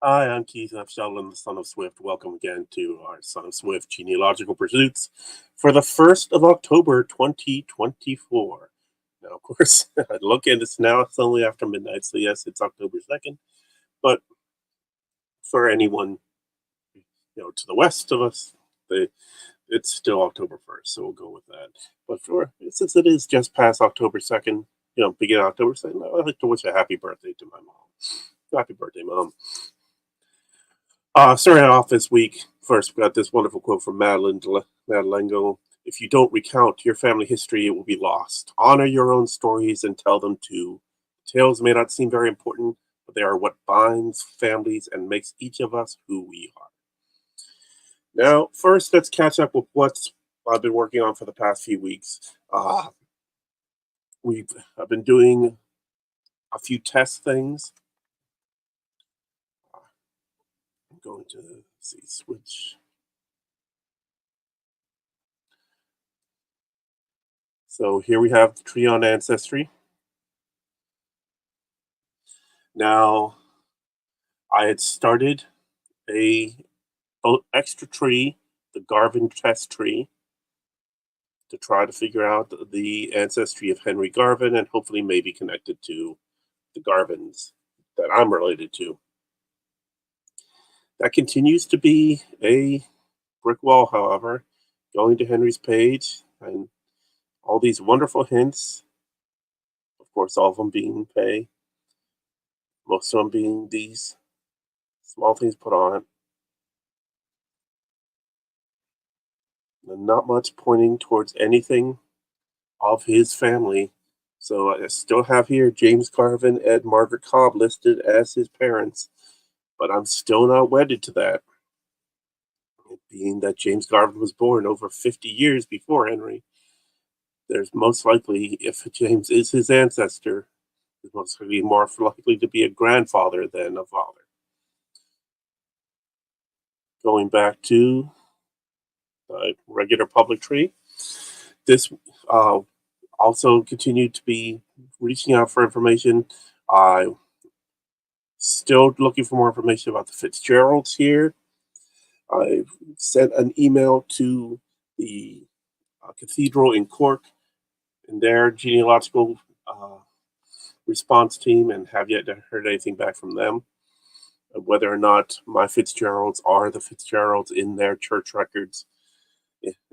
Hi, I'm Keith F. Sheldon, the son of Swift. Welcome again to our Son of Swift Genealogical Pursuits for the 1st of October, 2024. Now, of course, I look at it's now, it's only after midnight, so yes, it's October 2nd. But for anyone, to the west of us, it's still October 1st, so we'll go with that. But since it is just past October 2nd, beginning October 2nd, I'd like to wish a happy birthday to my mom. Happy birthday, Mom. Starting off this week, first we got this wonderful quote from Madelengo. If you don't recount your family history, it will be lost. Honor your own stories and tell them too. Tales may not seem very important, but they are what binds families and makes each of us who we are. Now, first, let's catch up with what I've been working on for the past few weeks. I've been doing a few test things. I'm going to switch. So here we have the tree on Ancestry. Now, I had started a extra tree, the Garvin test tree, to try to figure out the ancestry of Henry Garvin and hopefully maybe connected to the Garvins that I'm related to. That continues to be a brick wall, however, going to Henry's page and all these wonderful hints, of course, all of them being pay, most of them being these small things put on it. And not much pointing towards anything of his family. So I still have here James Garvin and Margaret Cobb listed as his parents, but I'm still not wedded to that. It being that James Garvin was born over 50 years before Henry, there's most likely, if James is his ancestor, he's most likely more likely to be a grandfather than a father. Going back to the regular public tree, this also continued to be reaching out for information. I still looking for more information about the Fitzgeralds here. I sent an email to the cathedral in Cork and their genealogical response team and have yet heard anything back from them. Whether or not my Fitzgeralds are the Fitzgeralds in their church records.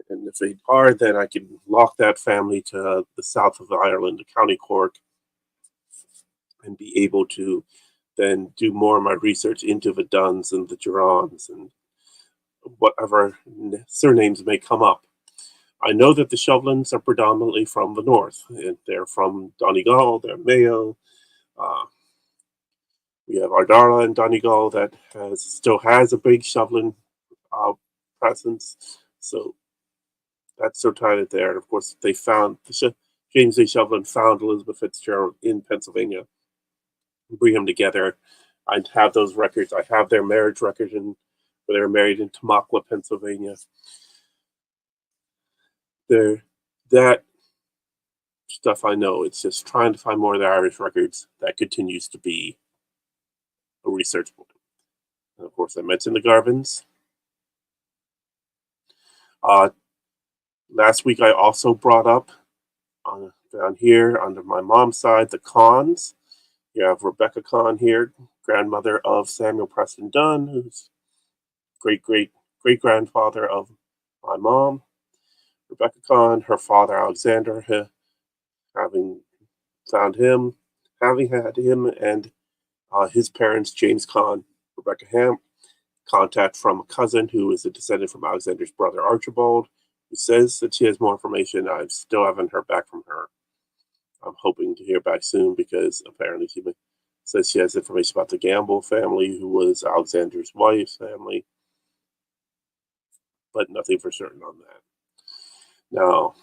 And if they are, then I can lock that family to the south of Ireland, to County Cork, and be able to then do more of my research into the Dunns and the Durans and whatever surnames may come up. I know that the Chevaliers are predominantly from the north. They're from Donegal, they're Mayo. We have Ardara and Donegal that still has a big Chevaline presence. So that's so tied there. And of course, they found James A. Chevalier found Elizabeth Fitzgerald in Pennsylvania. Bring them together. I'd have those records. I have their marriage record where they were married in Tamaqua, Pennsylvania. That stuff I know. It's just trying to find more of the Irish records that continues to be a research point. And of course, I mentioned the Garvins. Last week, I also brought up down here under my mom's side the Khans. You have Rebecca Kahn here, grandmother of Samuel Preston Dunn, who's great grandfather of my mom. Rebecca Kahn, her father Alexander, having found him, having had him, and his parents, James Kahn, Rebecca Ham, contact from a cousin who is a descendant from Alexander's brother Archibald, who says that she has more information. I still haven't heard back from her. I'm hoping to hear back soon because apparently she says she has information about the Gamble family, who was Alexander's wife's family, but nothing for certain on that. Now,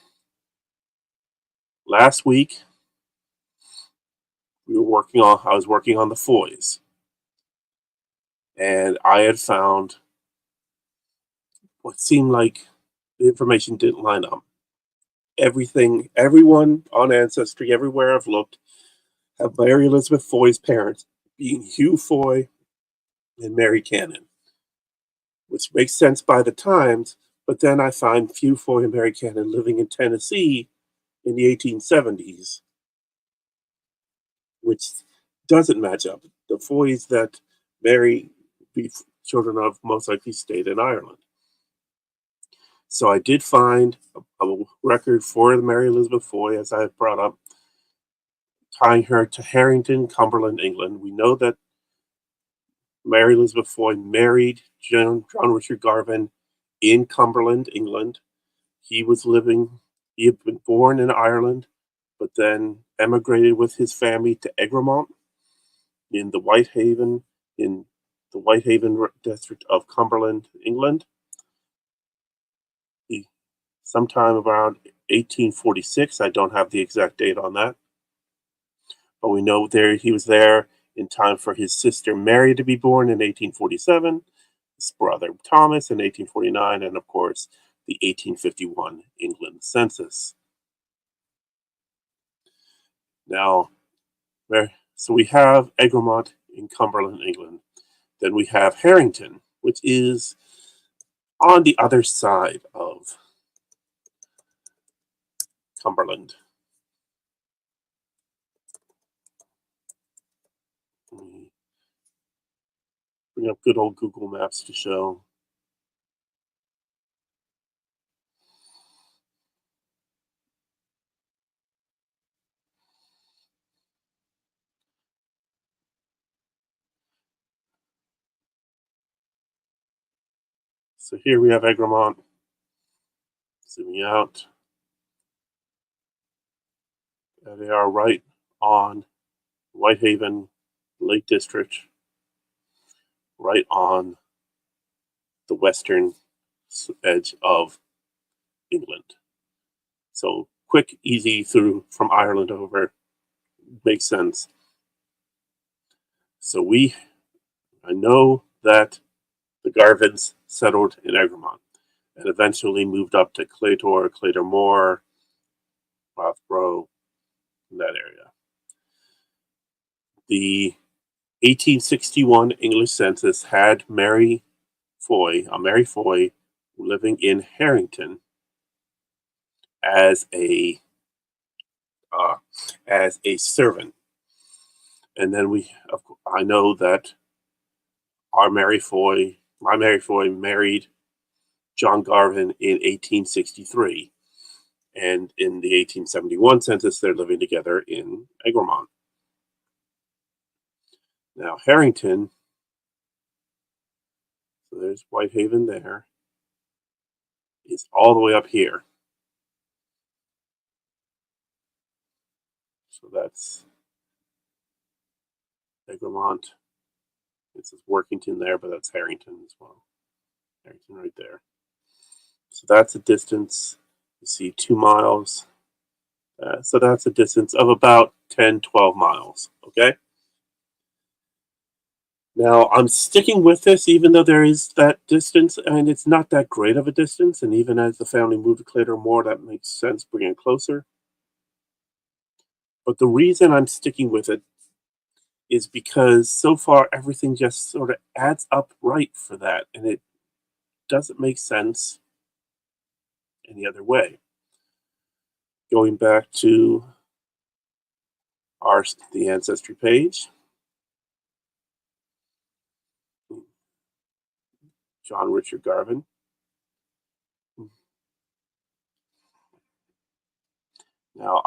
last week I was working on the Foys, and I had found what seemed like the information didn't line up. Everyone on Ancestry, everywhere I've looked, have Mary Elizabeth Foy's parents being Hugh Foy and Mary Cannon, which makes sense by the times, but then I find Hugh Foy and Mary Cannon living in Tennessee in the 1870s, which doesn't match up. The Foys that Mary be children of most likely stayed in Ireland. So I did find a record for Mary Elizabeth Foy, as I have brought up, tying her to Harrington, Cumberland, England. We know that Mary Elizabeth Foy married John Richard Garvin in Cumberland, England. He had been born in Ireland, but then emigrated with his family to Egremont in the Whitehaven district of Cumberland, England. Sometime around 1846, I don't have the exact date on that, but we know he was there in time for his sister Mary to be born in 1847, his brother Thomas in 1849, and of course the 1851 England census. Now, so we have Egremont in Cumberland, England. Then we have Harrington, which is on the other side of Cumberland. Let me bring up good old Google Maps to show. So here we have Egremont. Zooming out. And they are right on Whitehaven Lake District, right on the western edge of England. So quick, easy through from Ireland over. Makes sense. So I know that the Garvins settled in Egremont and eventually moved up to Claytor, Loughborough, in that area. The 1861 English census had Mary Foy living in Harrington as a servant. And then I know that my Mary Foy married John Garvin in 1863. And in the 1871 census, they're living together in Egremont. Now, Harrington, so there's Whitehaven there, is all the way up here. So that's Egremont. It says Workington there, but that's Harrington as well. Harrington right there. So that's a distance. You see 2 miles. So that's a distance of about 10, 12 miles. Okay. Now I'm sticking with this, even though there is that distance, and it's not that great of a distance. And even as the family moved to Claytor, that makes sense, bringing it closer. But the reason I'm sticking with it is because so far everything just sort of adds up right for that, and it doesn't make sense any other way. Going back to the ancestry page. John Richard Garvin. Now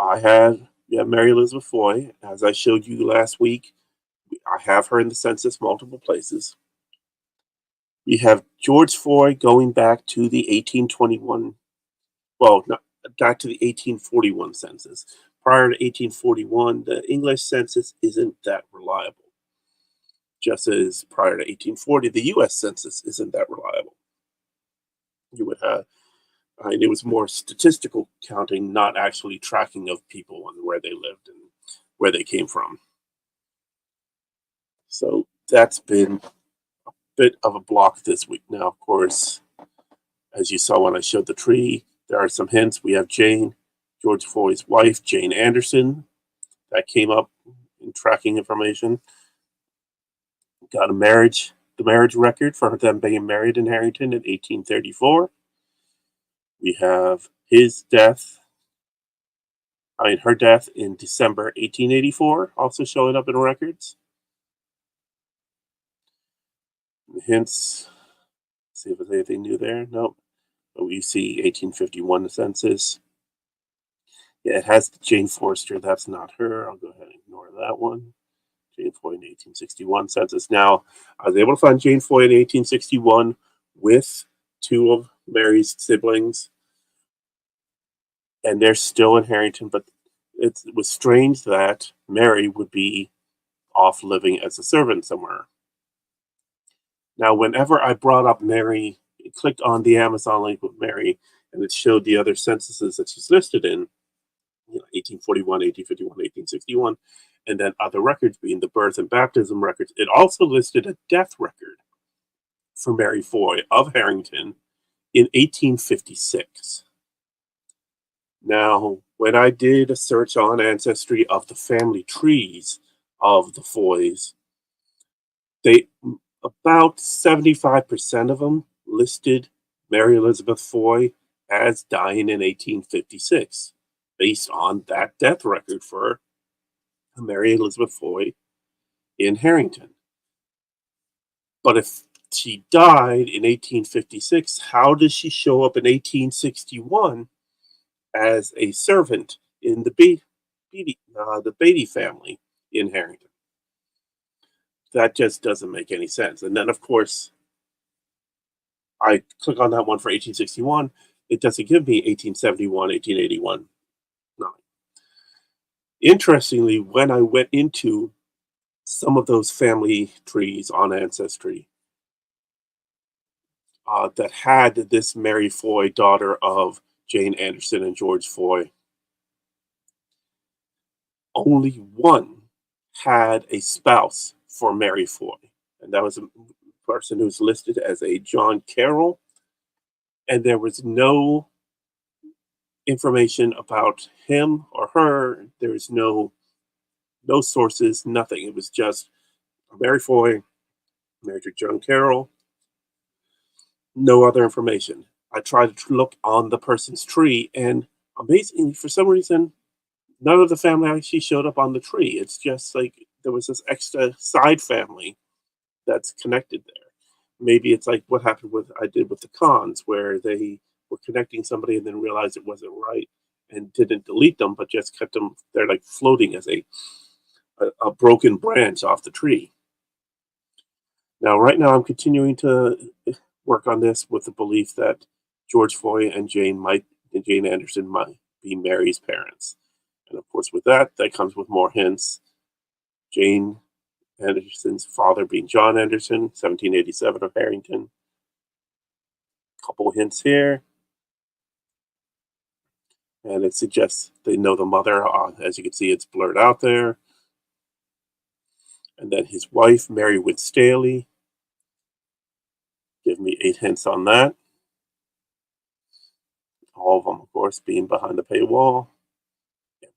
Mary Elizabeth Foy, as I showed you last week. I have her in the census multiple places. We have George Foy going back to the 1821, well, not back to the 1841 census. Prior to 1841, the English census isn't that reliable. Just as prior to 1840, the U.S. census isn't that reliable. You would have, it was more statistical counting, not actually tracking of people and where they lived and where they came from. So that's been a bit of a block this week. Now, of course, as you saw when I showed the tree, there are some hints. We have George Foy's wife, Jane Anderson, that came up in tracking information. Got the marriage record for them being married in Harrington in 1834. We have her death in December 1884, also showing up in records. The hints, see if there's anything new there. Nope. But we see 1851 census. Yeah, it has Jane Forster. That's not her. I'll go ahead and ignore that one. Jane Foy in 1861 census. Now, I was able to find Jane Foy in 1861 with two of Mary's siblings, and they're still in Harrington, but it was strange that Mary would be off living as a servant somewhere. Now, whenever I brought up Mary, clicked on the Amazon link with Mary, and it showed the other censuses that she's listed in, 1841, 1851, 1861, and then other records being the birth and baptism records. It also listed a death record for Mary Foy of Harrington in 1856. Now, when I did a search on Ancestry of the family trees of the Foys, about 75% of them listed Mary Elizabeth Foy as dying in 1856, based on that death record for Mary Elizabeth Foy in Harrington. But if she died in 1856, how does she show up in 1861 as a servant in the Beatty family in Harrington? That just doesn't make any sense. And then, of course, I click on that one for 1861. It doesn't give me 1871, 1881. No. Interestingly, when I went into some of those family trees on Ancestry that had this Mary Foy, daughter of Jane Anderson and George Foy, only one had a spouse for Mary Foy, and that was a person who's listed as a John Carroll, and there was no information about him or her. There was no sources, nothing. It was just Mary Foy married to John Carroll. No other information. I tried to look on the person's tree, and amazingly, for some reason, none of the family actually showed up on the tree. It's just like there was this extra side family that's connected there. Maybe it's like what happened with I did with the Cons, where they were connecting somebody and then realized it wasn't right and didn't delete them, but just kept them. They're like floating as a broken branch off the tree. Now, right now, I'm continuing to work on this with the belief that George Foy and Jane Anderson might be Mary's parents. And of course, with that comes with more hints. Jane Anderson's father being John Anderson, 1787 of Harrington. Couple hints here. And it suggests they know the mother. As you can see, it's blurred out there. And then his wife, Mary Winstanley. Give me 8 hints on that. All of them, of course, being behind the paywall,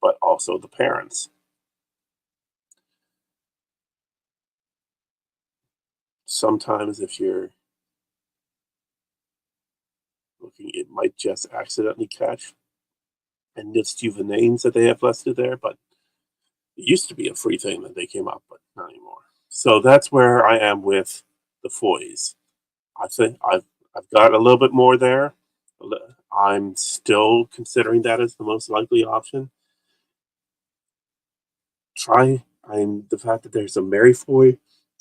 but also the parents. Sometimes if you're looking, it might just accidentally catch and list you the names that they have listed there, but It used to be a free thing that they came up, but not anymore. So that's where I am with the Foys. I think I've got a little bit more there. I'm still considering that as the most likely option. And the fact that there's a Mary Foy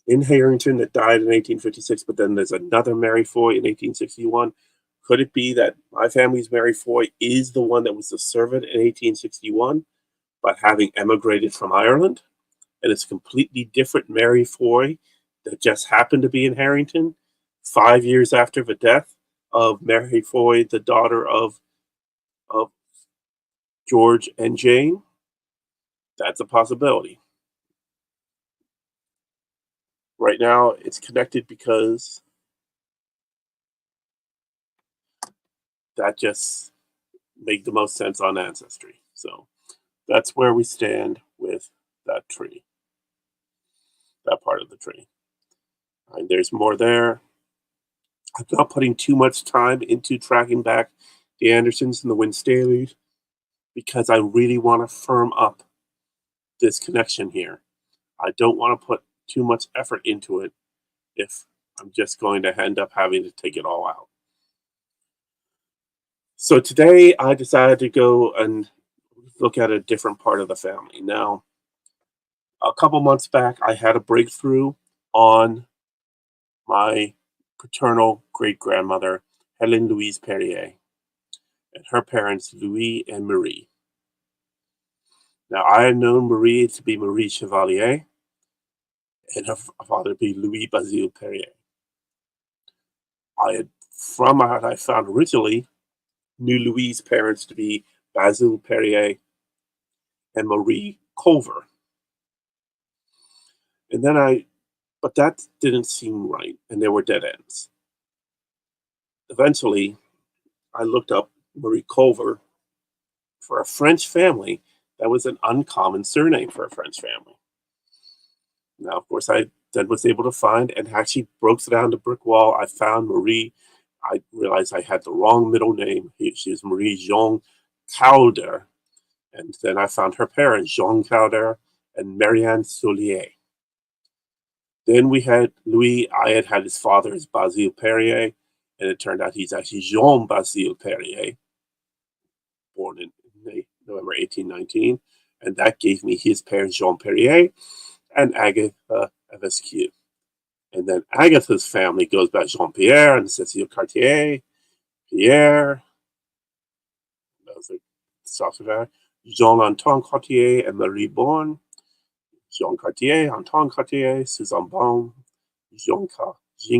in Harrington that died in 1856, but then there's another Mary Foy in 1861. Could it be that my family's Mary Foy is the one that was the servant in 1861, but having emigrated from Ireland? And it's a completely different Mary Foy that just happened to be in Harrington 5 years after the death of Mary Foy, the daughter of George and Jane. That's a possibility. Right now, it's connected because that just made the most sense on Ancestry. So that's where we stand with that tree, that part of the tree. And there's more there. I'm not putting too much time into tracking back the Andersons and the Winstaleys because I really want to firm up this connection here. I don't want to put too much effort into it if I'm just going to end up having to take it all out. So today I decided to go and look at a different part of the family. Now, a couple months back, I had a breakthrough on my paternal great grandmother, Helen Louise Perrier, and her parents, Louis and Marie. Now, I had known Marie to be Marie Chevalier and her father to be Louis Basile Perrier. From what I found originally, knew Louis' parents to be Basile Perrier and Marie Culver. And then but that didn't seem right, and there were dead ends. Eventually, I looked up Marie Culver. For a French family, that was an uncommon surname for a French family. Now, of course, I then was able to find and actually broke it down to brick wall. I found Marie. I realized I had the wrong middle name. She was Marie Jean Calder. And then I found her parents, Jean Calder and Marianne Soulier. Then we had Louis. I had his father as Basile Perrier, and it turned out he's actually Jean Basile Perrier, born in November 1819. And that gave me his parents, Jean Perrier and Agatha Evesque. And then Agatha's family goes by Jean Pierre and Cécile Cartier, Pierre, those are Sauveterre, Jean Antoine Cartier and Marie Born, Jean Cartier, Antoine Cartier, Suzanne Bon, Jean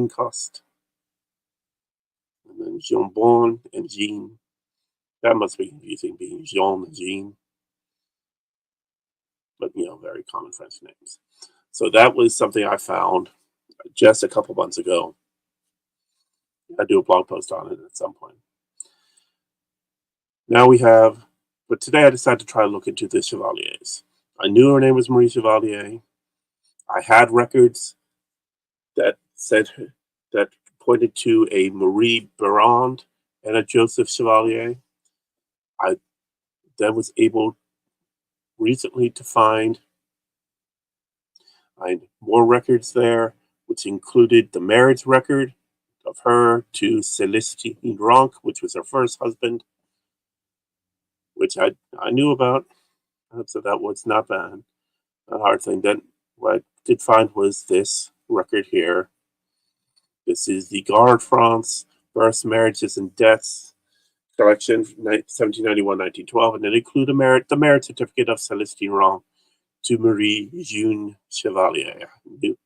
Coste, and then Jean Bon and Jean. That must be confusing, being Jean and Jean. But, very common French names. So that was something I found just a couple months ago. I'll do a blog post on it at some point. But today I decided to try to look into the Chevaliers. I knew her name was Marie Chevalier. I had records that pointed to a Marie Berrand and a Joseph Chevalier. I then was able recently to find more records there, which included the marriage record of her to Celestine Ranc, which was her first husband, which I knew about. So that was not bad, a hard thing. Then what I did find was this record here. This is the Garde France Births, Marriages, and Deaths collection, 1791-1912, and then include the marriage certificate of Celestine Ranc to Marie Jeune Chevalier.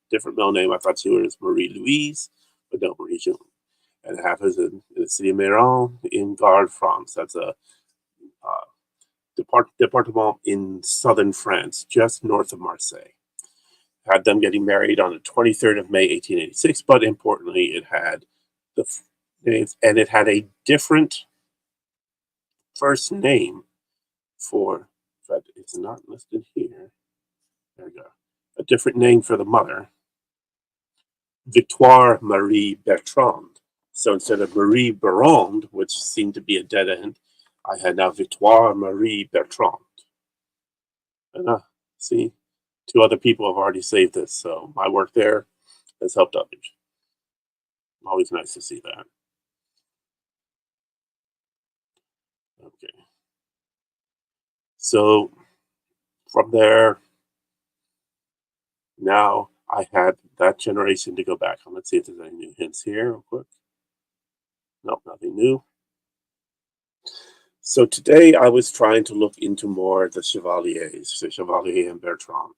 Different middle name. I thought she was Marie Louise, but no, Marie Jeune. And it happens in the city of Méran in Garde, France. That's a department in southern France, just north of Marseille. Had them getting married on the 23rd of May, 1886, but importantly, it had the names, and it had a different first name but it's not listed here. There we go. A different name for the mother, Victoire Marie Bertrand. So instead of Marie Berrand, which seemed to be a dead end, I had now Victoire Marie Bertrand. See, two other people have already saved this, so my work there has helped others. Always nice to see that. Okay. So from there, now I had that generation to go back on. Let's see if there's any new hints here, real quick. Nope, nothing new. So today I was trying to look into more the Chevaliers, the Chevalier and Bertrand.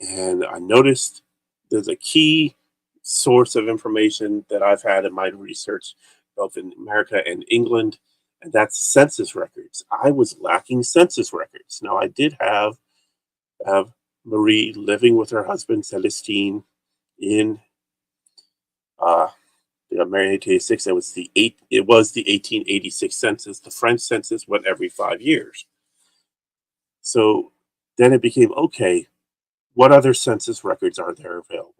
And I noticed there's a key source of information that I've had in my research, both in America and England, and that's census records. I was lacking census records. Now, I did have Marie living with her husband, Celestine, in they got married in 1886. It was the 1886 census. The French census went every 5 years. So then it became okay, what other census records are there available?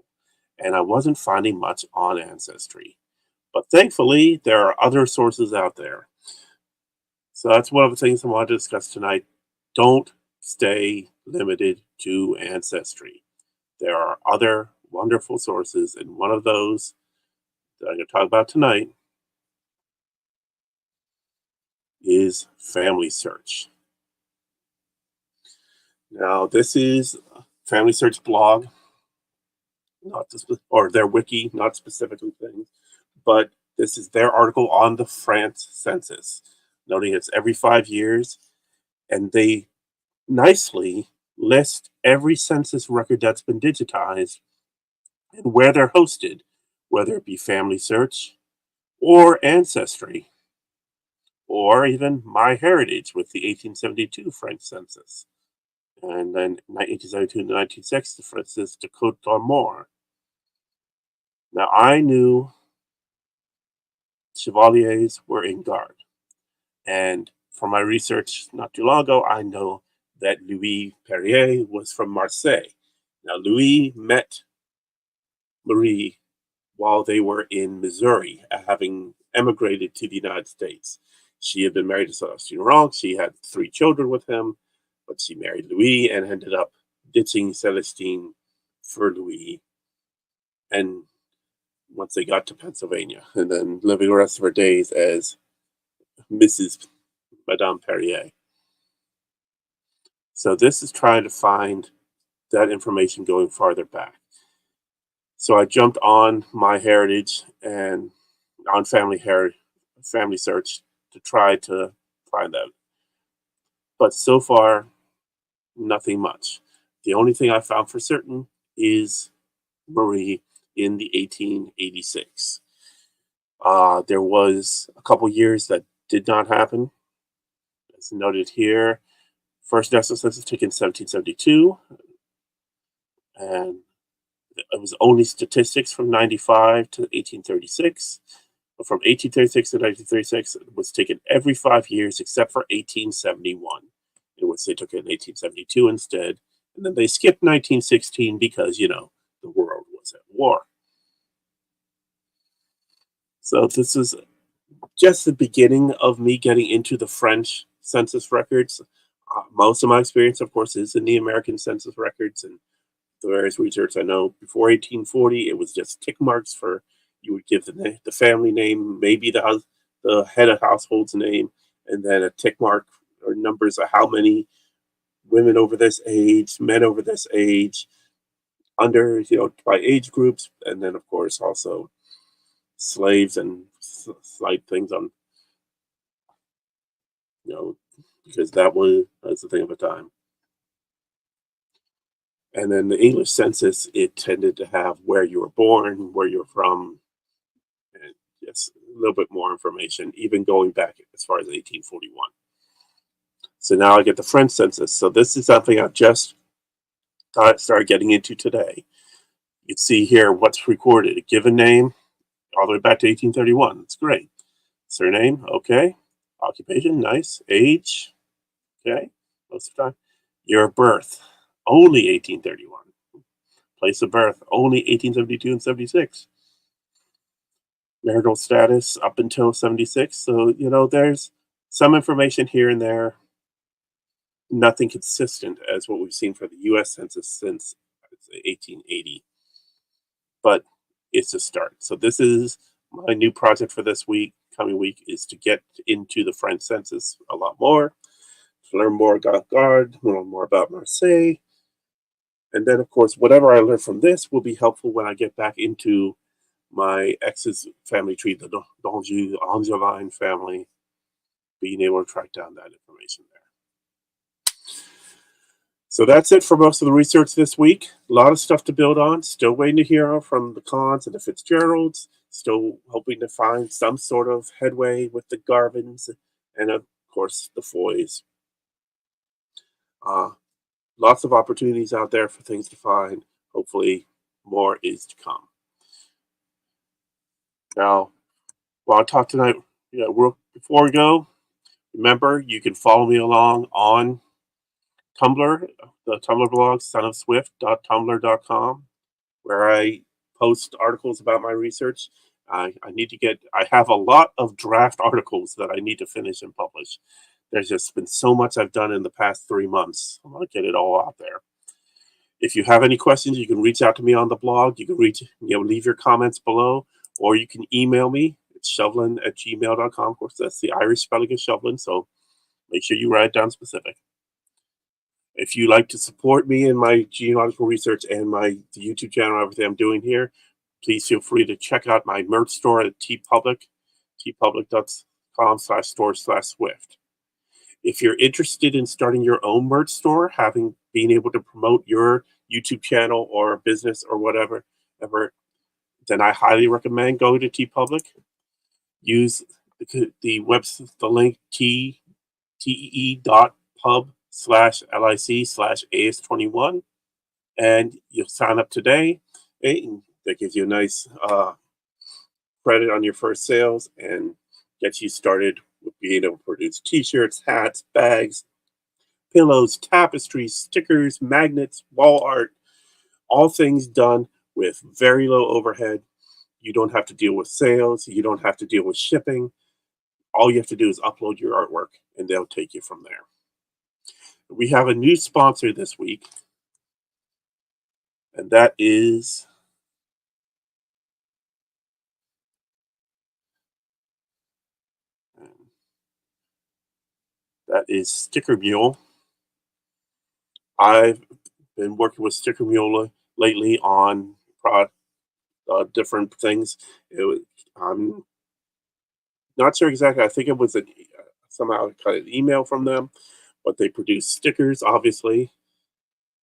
And I wasn't finding much on Ancestry. But thankfully, there are other sources out there. So that's one of the things I want to discuss tonight. Don't stay limited to Ancestry. There are other wonderful sources, and one of those that I'm going to talk about tonight is Family Search. Now, this is Family Search blog, not or their wiki, not specifically things, but this is their article on the France census, noting it's every 5 years, and they nicely list every census record that's been digitized and where they're hosted, whether it be Family Search or Ancestry, or even MyHeritage with the 1872 French census. And then 1872 to 1960, for instance, the Côte d'Armor. Now, I knew Chevaliers were in Guard. And from my research not too long ago, I know that Louis Perrier was from Marseille. Now, Louis met Marie while they were in Missouri, having emigrated to the United States. She had been married to Celestine Rock. She had 3 children with him, but she married Louis and ended up ditching Celestine for Louis. And once they got to Pennsylvania, and then living the rest of her days as Mrs. Madame Perrier. So this is trying to find that information going farther back. So I jumped on MyHeritage and on Family Search to try to find that. But so far, nothing much. The only thing I found for certain is Marie in the 1886. There was a couple years that did not happen. As noted here, first national census taken in 1772, and it was only statistics from 95 to 1836. But from 1836 to 1936, it was taken every 5 years except for 1871, in which they took it in 1872 instead. And then they skipped 1916 because, the world was at war. So this is just the beginning of me getting into the French census records. Most of my experience, of course, is in the American census records and the various research. I know before 1840, it was just tick marks for you would give the family name, maybe the head of household's name, and then a tick mark or numbers of how many women over this age, men over this age, under, by age groups, and then of course also slaves and slight things on, you know, because that's the thing of the time. And then the English census, it tended to have where you were born, where you're from, and just a little bit more information, even going back as far as 1841. So now I get the French census. So this is something I've just started getting into today. You see here what's recorded: a given name, all the way back to 1831. It's great. Surname, okay. Occupation, nice. Age, okay. Most of the time. Year of birth, only 1831. Place of birth, only 1872 and 76. Marital status up until 76. So, there's some information here and there. nothing consistent as what we've seen for the U.S. Census since 1880, but it's a start. So this is my new project for this week, coming week, is to get into the French census a lot more, to learn more about Gard, learn more about Marseille, and then of course whatever I learn from this will be helpful when I get back into my ex's family tree, the Angevin family, being able to track down that information there. So that's it for most of the research this week. A lot of stuff to build on. Still waiting to hear from the Kahns and the Fitzgeralds. Still hoping to find some sort of headway with the Garvins and, of course, the Foys. Lots of opportunities out there for things to find. Hopefully, more is to come. Now, while I talk tonight, before we go, remember you can follow me along on Tumblr, the Tumblr blog, sonofswift.tumblr.com, where I post articles about my research. I have a lot of draft articles that I need to finish and publish. There's just been so much I've done in the past 3 months. I want to get it all out there. If you have any questions, you can reach out to me on the blog. You can leave your comments below, or you can email me. It's shovelin@gmail.com. Of course, that's the Irish spelling of Shovelin, so make sure you write it down specific. If you like to support me in my genealogical research and the YouTube channel, everything I'm doing here, please feel free to check out my merch store at TeePublic, teepublic.com/store/Swift. If you're interested in starting your own merch store, being able to promote your YouTube channel or business or whatever, then I highly recommend going to TeePublic. Use the link tee.pub/lic/AS21, and you'll sign up today. And that gives you a nice credit on your first sales and gets you started with being able to produce t-shirts, hats, bags, pillows, tapestries, stickers, magnets, wall art, all things done with very low overhead. You don't have to deal with sales. You don't have to deal with shipping. All you have to do is upload your artwork and they'll take you from there. We have a new sponsor this week, and that is Sticker Mule. I've been working with Sticker Mule lately on different things. I'm not sure exactly. I think it was somehow kind of an email from them, but they produce stickers, obviously,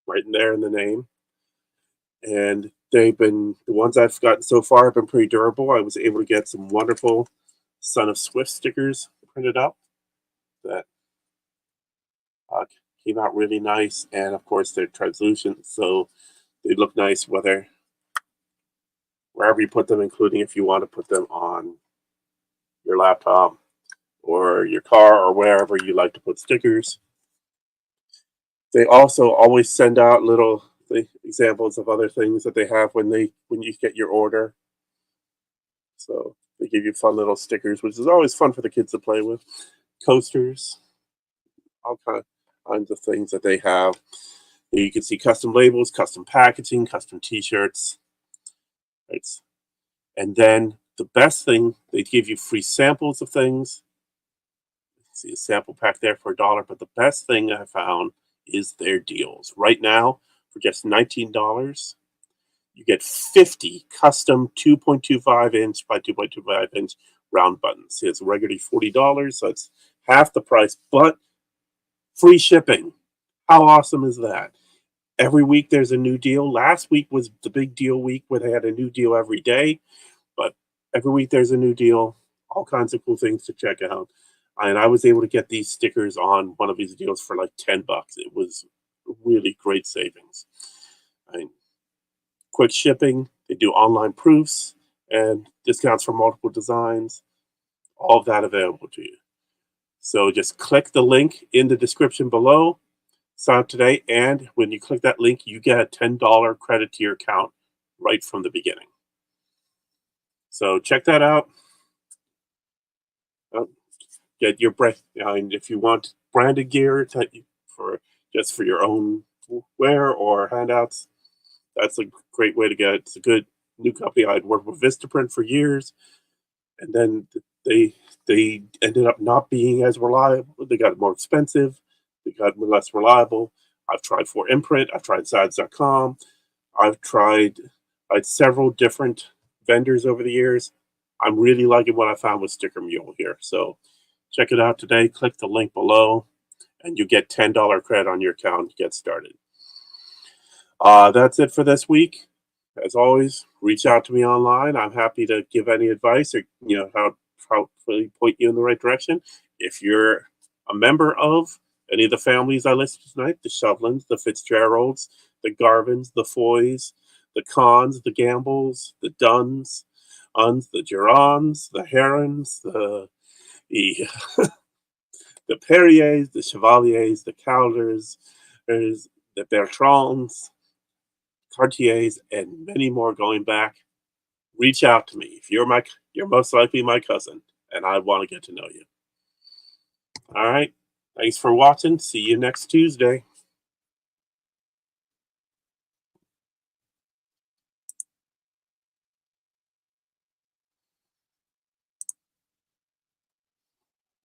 right in there in the name. And the ones I've gotten so far have been pretty durable. I was able to get some wonderful Son of Swift stickers printed up that came out really nice. And of course, they're translucent, so they look nice wherever you put them, including if you want to put them on your laptop or your car or wherever you like to put stickers. They also always send out little examples of other things that they have when you get your order. So they give you fun little stickers, which is always fun for the kids to play with. Coasters, all kinds of things that they have. You can see custom labels, custom packaging, custom t-shirts. Right? And then the best thing, they give you free samples of things. See a sample pack there for $1, but the best thing I found is their deals. Right now, for just $19, you get 50 custom 2.25 inch by 2.25 inch round buttons. It's regularly $40, so it's half the price, but free shipping. How awesome is that? Every week there's a new deal. Last week was the big deal week where they had a new deal every day, but every week there's a new deal. All kinds of cool things to check out. And I was able to get these stickers on one of these deals for like $10. It was really great savings. Quick shipping, they do online proofs and discounts for multiple designs, all of that available to you. So just click the link in the description below, sign up today, and when you click that link, you get a $10 credit to your account right from the beginning. So check that out. Get your brand, and if you want branded gear for just for your own wear or handouts. That's a great way to get it. It's a good new company. I'd worked with Vistaprint for years, and then they ended up not being as reliable. They got more expensive. They got less reliable. I've tried For Imprint. I've tried Sides.com. I've tried several different vendors over the years. I'm really liking what I found with Sticker Mule here. So check it out today. Click the link below, and you get $10 credit on your account to get started. That's it for this week. As always, reach out to me online. I'm happy to give any advice or how point you in the right direction. If you're a member of any of the families I listed tonight, the Shovlins, the Fitzgeralds, the Garvins, the Foys, the Cons, the Gambles, the Duns, the Gerons, the Herons, the the Perriers, the Chevaliers, the Calders, there's the Bertrands, Cartiers, and many more going back. Reach out to me. If you're most likely my cousin, and I want to get to know you. All right. Thanks for watching. See you next Tuesday.